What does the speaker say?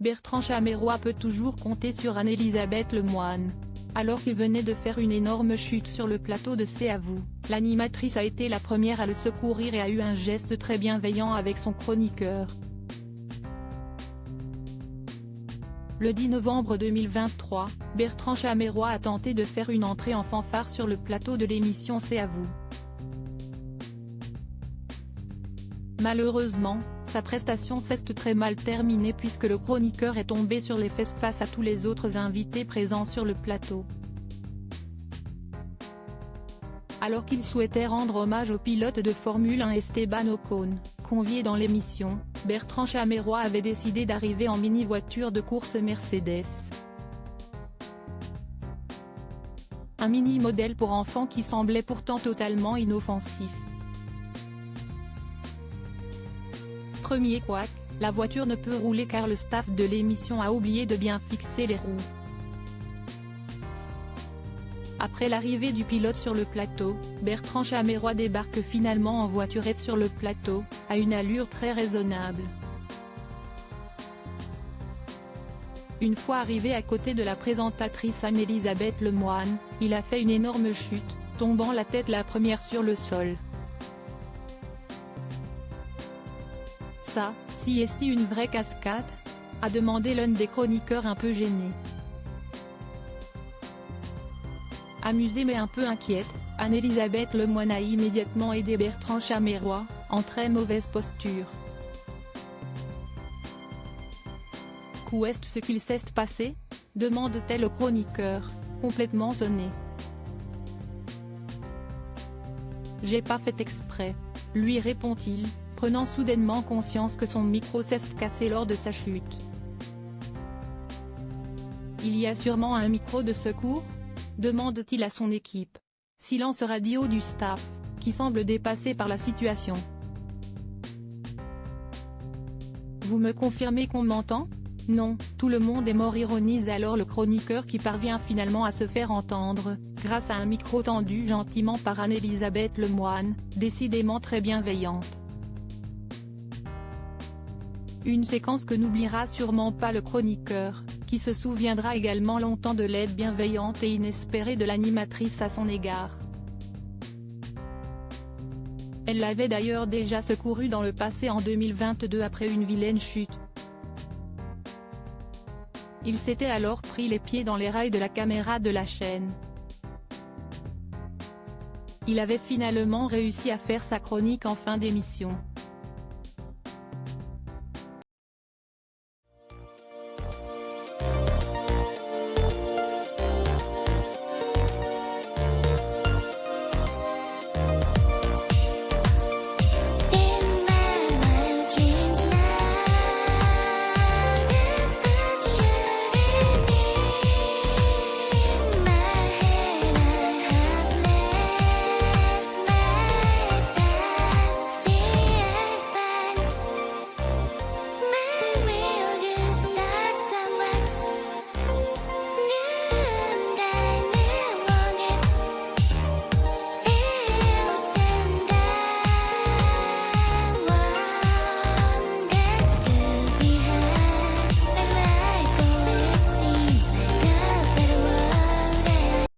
Bertrand Chameroy peut toujours compter sur Anne-Elisabeth Lemoine. Alors qu'il venait de faire une énorme chute sur le plateau de C'est à vous, l'animatrice a été la première à le secourir et a eu un geste très bienveillant avec son chroniqueur. Le 10 novembre 2023, Bertrand Chameroy a tenté de faire une entrée en fanfare sur le plateau de l'émission C'est à vous. Malheureusement, sa prestation s'est très mal terminée puisque le chroniqueur est tombé sur les fesses face à tous les autres invités présents sur le plateau. Alors qu'il souhaitait rendre hommage au pilote de Formule 1 Esteban Ocon, convié dans l'émission, Bertrand Chameroy avait décidé d'arriver en mini-voiture de course Mercedes. Un mini-modèle pour enfants qui semblait pourtant totalement inoffensif. Premier couac, la voiture ne peut rouler car le staff de l'émission a oublié de bien fixer les roues. Après l'arrivée du pilote sur le plateau, Bertrand Chameroy débarque finalement en voiturette sur le plateau, à une allure très raisonnable. Une fois arrivé à côté de la présentatrice Anne-Elisabeth Lemoine, il a fait une énorme chute, tombant la tête la première sur le sol. Ça, si est-ce une vraie cascade ? A demandé l'un des chroniqueurs un peu gêné. Amusée mais un peu inquiète, Anne-Elisabeth Lemoine a immédiatement aidé Bertrand Chameroy, en très mauvaise posture. Qu'est ce qu'il s'est passé ? Demande-t-elle au chroniqueur, complètement sonné. J'ai pas fait exprès, lui répond-il, prenant soudainement conscience que son micro s'est cassé lors de sa chute. Il y a sûrement un micro de secours ? Demande-t-il à son équipe. Silence radio du staff, qui semble dépassé par la situation. Vous me confirmez qu'on m'entend ? Non, tout le monde est mort, ironise alors le chroniqueur qui parvient finalement à se faire entendre, grâce à un micro tendu gentiment par Anne-Elisabeth Lemoine, décidément très bienveillante. Une séquence que n'oubliera sûrement pas le chroniqueur, qui se souviendra également longtemps de l'aide bienveillante et inespérée de l'animatrice à son égard. Elle l'avait d'ailleurs déjà secouru dans le passé en 2022 après une vilaine chute. Il s'était alors pris les pieds dans les rails de la caméra de la chaîne. Il avait finalement réussi à faire sa chronique en fin d'émission.